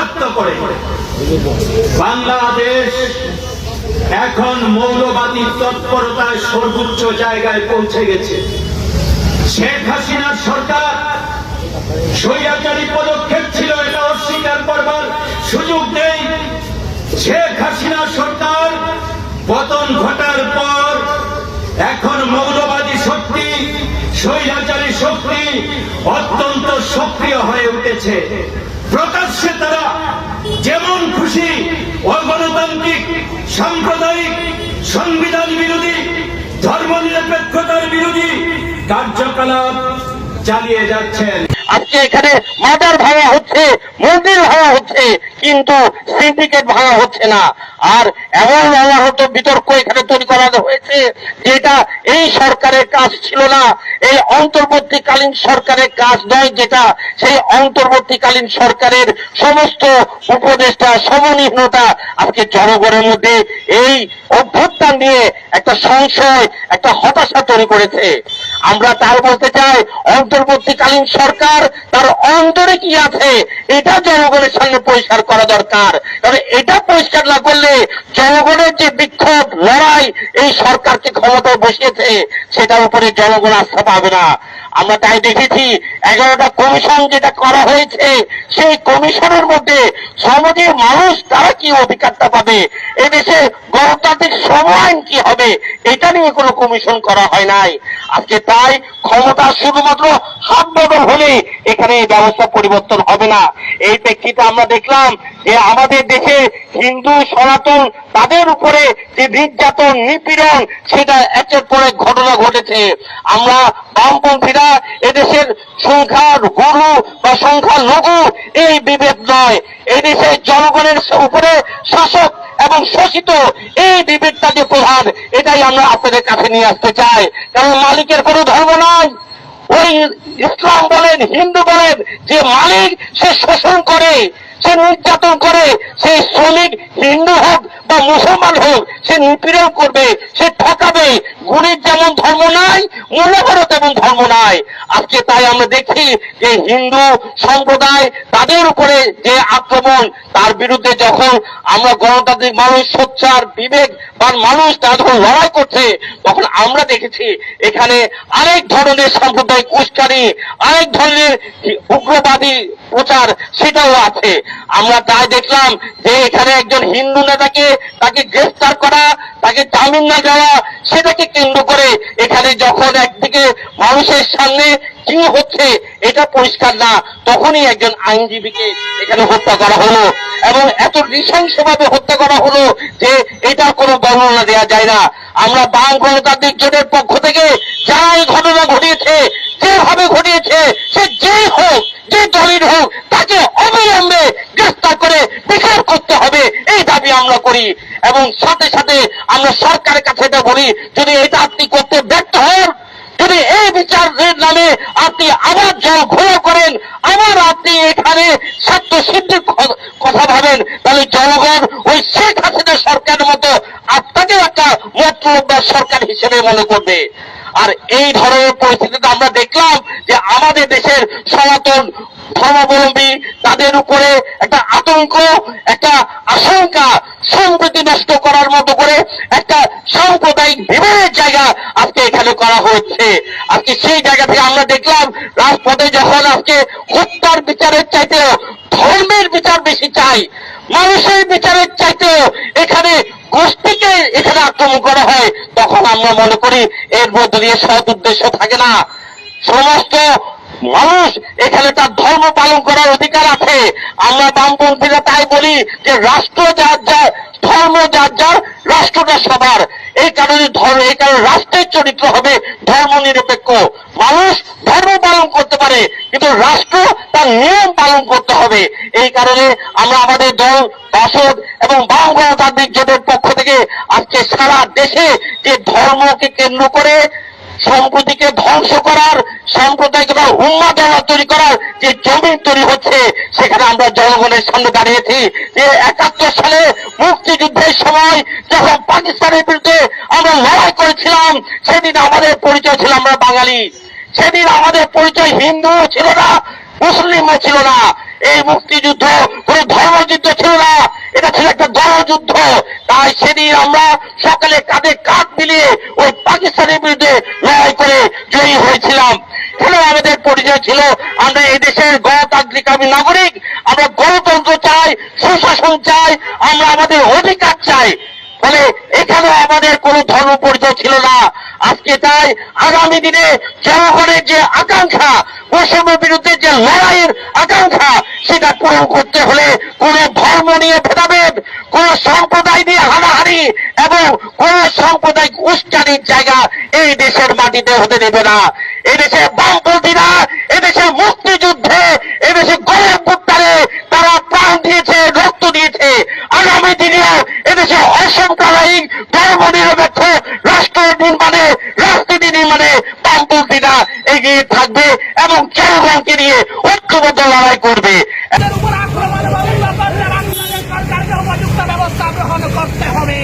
রক্তাক্ত করে। বাংলাদেশ এখন মৌলবাদী তৎপরতায় সর্বোচ্চ জায়গায় পৌঁছে গেছে। শেখ হাসিনার সরকার স্বৈরাচারী পদক্ষেপ ছিল, এটা অস্বীকার করবার সুযোগ নেই। শেখ হাসিনা সরকার পতন ঘটার পর এখন মৌলবাদী শক্তি, স্বৈরাচারী শক্তি অত্যন্ত সক্রিয় হয়ে উঠেছে। প্রকাশ্যে তারা যেমন খুশি অগণতান্ত্রিক, সাম্প্রদায়িক, সংবিধান বিরোধী, ধর্মনিরপেক্ষতার বিরোধী কার্যকলাপ চালিয়ে যাচ্ছেন। আজকে এখানে মাজার ভাঙা হচ্ছে, মন্দির ভাঙা হচ্ছে, কিন্তু সিন্ডিকেট ভাঙা হচ্ছে না। আর এমন অনাহত বিতর্ক এখানে তৈরি করা হয়েছে যেটা এই সরকারের কাজ ছিল না, এই অন্তর্বর্তীকালীন সরকারের কাজ নয়, যেটা সেই অন্তর্বর্তীকালীন সরকারের সমস্ত উপদেষ্টা সমন্বয়হীনতা আজকে জনগণের মধ্যে এই অভ্যুত্থান নিয়ে একটা সংশয়, একটা হতাশা তৈরি করেছে। আমরা তার বলতে চাই, অন্তর্বর্তীকালীন সরকার তার অন্তরে কি আছে এটা জনগণের সামনে পরিষ্কার করা দরকার। কারণ এটা পরিষ্কার না করলে জনগণের যে বিক্ষোভ, লড়াই এই সরকারকে ক্ষমতায় বসিয়েছে সেটার উপরে জনগণ আস্থা পাবে না। আমরা তাই দেখেছি 11টা কমিশন যেটা করা হয়েছে, সেই কমিশনের মধ্যে সমাজের মানুষ তারা কি অধিকারটা পাবে, এদেশে গণতান্ত্রিক শ্রম আইন কি হবে, এটা নিয়ে কোনো কমিশন করা হয় নাই। আজকে তাই ক্ষমতা শুধুমাত্র হাত বদল হলে এখানে এই ব্যবস্থা পরিবর্তন হবে না। এই প্রেক্ষিতে আমরা দেখলাম যে আমাদের দেশে হিন্দু সনাতন তাদের উপরে যে নির্যাতন, নিপীড়ন, সেটা একের পর এক ঘটনা ঘটেছে। আমরা বামপন্থীরা এদেশের সংখ্যার গুরু বা সংখ্যা লঘু এই বিভেদ নয়, এদেশের জনগণের উপরে শাসক এবং শোষিত এই বিভেদটা যে প্রধান, এটাই আমরা আপনাদের কাছে নিয়ে আসতে চাই। কারণ মালিকের কোনো ধর্ম নয়। ওই ইসলাম বলেন, হিন্দু বলেন, যে মালিক সে শোষণ করে, সে নির্যাতন করে, সে শ্রমিক হিন্দু হোক বা মুসলমান হোক, সে নিপীড়ন করবে, সে ঠকাবে। গুণের যেমন ধর্ম নাই, মূল্যবারও তেমন ধর্ম নাই। আজকে তাই আমরা দেখি যে হিন্দু সম্প্রদায় তাদের উপরে যে আক্রমণ, তার বিরুদ্ধে যখন আমরা গণতান্ত্রিক মানুষ, সোচ্চার বিবেকবান মানুষ তারা যখন লড়াই করছে, তখন আমরা দেখেছি এখানে আরেক ধরনের সাম্প্রদায়িক উস্কানি, আরেক ধরনের উগ্রবাদী প্রচার সেটাও আছে। আমরা তাই দেখলাম যে এখানে একজন হিন্দু নেতাকে তাকে গ্রেফতার করা, তাকে জামিন না দেওয়া, সেটাকে কেন্দ্র করে এখানে যখন একদিকে মানুষের সামনে কি হচ্ছে এটা পরিষ্কার না, তখনই একজন আইনজীবীকে এখানে হত্যা করা হলো এবং এত নৃশংসভাবে হত্যা করা হলো যে এটা কোনো বর্ণনা দেওয়া যায় না। আমরা বাম গণতান্ত্রিক জোটের পক্ষ থেকে যারা এই ঘটনা ঘটিয়েছে, যেভাবে ঘটিয়েছে, সে যেই হোক, যে দলের হোক, তাকে অবিলম্বে গ্রেফতার করে বিচার করতে হবে, এই দাবি আমরা করি। এবং সাথে সাথে আমরা সরকারের কাছে এটা বলি, যদি এটা আপনি করতে ব্যর্থ হন, যদি এই বিচারের নামে আপনি আবার জল ঘোলা করেন, আবার আপনি এখানে স্বার্থ সিদ্ধির কথা ভাবেন, তাহলে জনগণ ওই শেখ হাসিনা সরকারের মতো আপনাকে একটা মতলবদার সরকার হিসেবে মনে করবে। আর এই ধরনের পরিস্থিতিতে আমরা দেখলাম যে আমাদের দেশের সনাতন ধর্মাবলম্বী তাদের উপরে একটা আতঙ্ক, একটা আশঙ্কা, সম্প্রীতি নষ্ট করার মতো করে একটা সাম্প্রদায়িক বিভেদের জায়গা আজকে এখানে করা হচ্ছে। আজকে সেই জায়গা থেকে আমরা দেখলাম রাজপথে যখন আজকে হত্যার বিচারের চাইতেও ধর্মের বিচার বেশি চাই, মানুষের বিচারের চাইতেও এখানে গোষ্ঠীকে এখানে আক্রমণ করা হয়, তখন আমরা মনে করি এর মধ্যে দিয়ে সৎ উদ্দেশ্য থাকে না। সমস্ত মানুষ এখানে তার ধর্ম পালন করার অধিকার আছে। আমরা বামপন্থীরা তাই বলি যে রাষ্ট্র যার যার, ধর্ম যার যার, রাষ্ট্রটা সবার। এই কারণে রাষ্ট্রের চরিত্র হবে ধর্ম নিরপেক্ষ। মানুষ ধর্ম পালন করতে পারে, কিন্তু রাষ্ট্র তার নিয়ম পালন করতে হবে। এই কারণে আমরা আমাদের দল বাসদ এবং বাম গণতান্ত্রিক জোটের পক্ষ থেকে আজকে সারা দেশে যে ধর্মকে কেন্দ্র করে সম্প্রীতিকে ধ্বংস করার, সাম্প্রদায়িকতা উন্মাদনা তৈরি করার যে জমি তৈরি হচ্ছে, সেখানে আমরা জনগণের সামনে দাঁড়িয়েছি যে 71 সালে মুক্তিযুদ্ধের সময় যখন পাকিস্তানের বিরুদ্ধে আমরা লড়াই করেছিলাম, সেদিন আমাদের পরিচয় ছিল আমরা বাঙালি, সেদিন আমাদের পরিচয় হিন্দু ছিল না, মুসলিমও ছিল না। এই মুক্তিযুদ্ধ কোন ধর্ম যুদ্ধ। তাই সেদিন আমরা সকালে কাঁধে কাঁধ মিলিয়ে ওই পাকিস্তানের বিরুদ্ধে লড়াই করে জয়ী হয়েছিলাম। এখানেও আমাদের পরিচয় ছিল আমরা এদেশের গণতান্ত্রিক আমি নাগরিক, আমরা গণতন্ত্র চাই, সুশাসন চাই, আমরা আমাদের অধিকার চাই। ফলে এখানেও আমাদের কোনো ধর্ম পরিচয় ছিল না। আজকে তাই আগামী দিনে জনগণের যে আকাঙ্ক্ষা, বৈষম্যের বিরুদ্ধে যে লড়াইয়ের আকাঙ্ক্ষা, সেটা পূরণ করতে হলে কোন ধর্ম নিয়ে ভেদাভেদ, কোন সম্প্রদায় নিয়ে হানাহানি এবং কোন সাম্প্রদায়িক উস্কানির জায়গা এই দেশের মাটিতে হতে দেবে না। এদেশে বামপন্থীরা এদেশের মুক্তিযুদ্ধে, এদেশে গণঅভ্যুত্থানে তারা প্রাণ দিয়েছে, রক্ত দিয়েছে। আগামী দিনেও এদেশে অসাম্প্রদায়িক ধর্ম নিরপেক্ষ রাষ্ট্র নির্মাণে, রাজনীতি নির্মাণে বামপন্থীরা এগিয়ে থাকবে এবং জনগণকে নিয়ে ঐক্যবদ্ধ লড়াই করবে। এদের উপর আক্রমণ এবং বাংলাদেশ সরকারকে উপযুক্ত ব্যবস্থা গ্রহণ করতে হবে।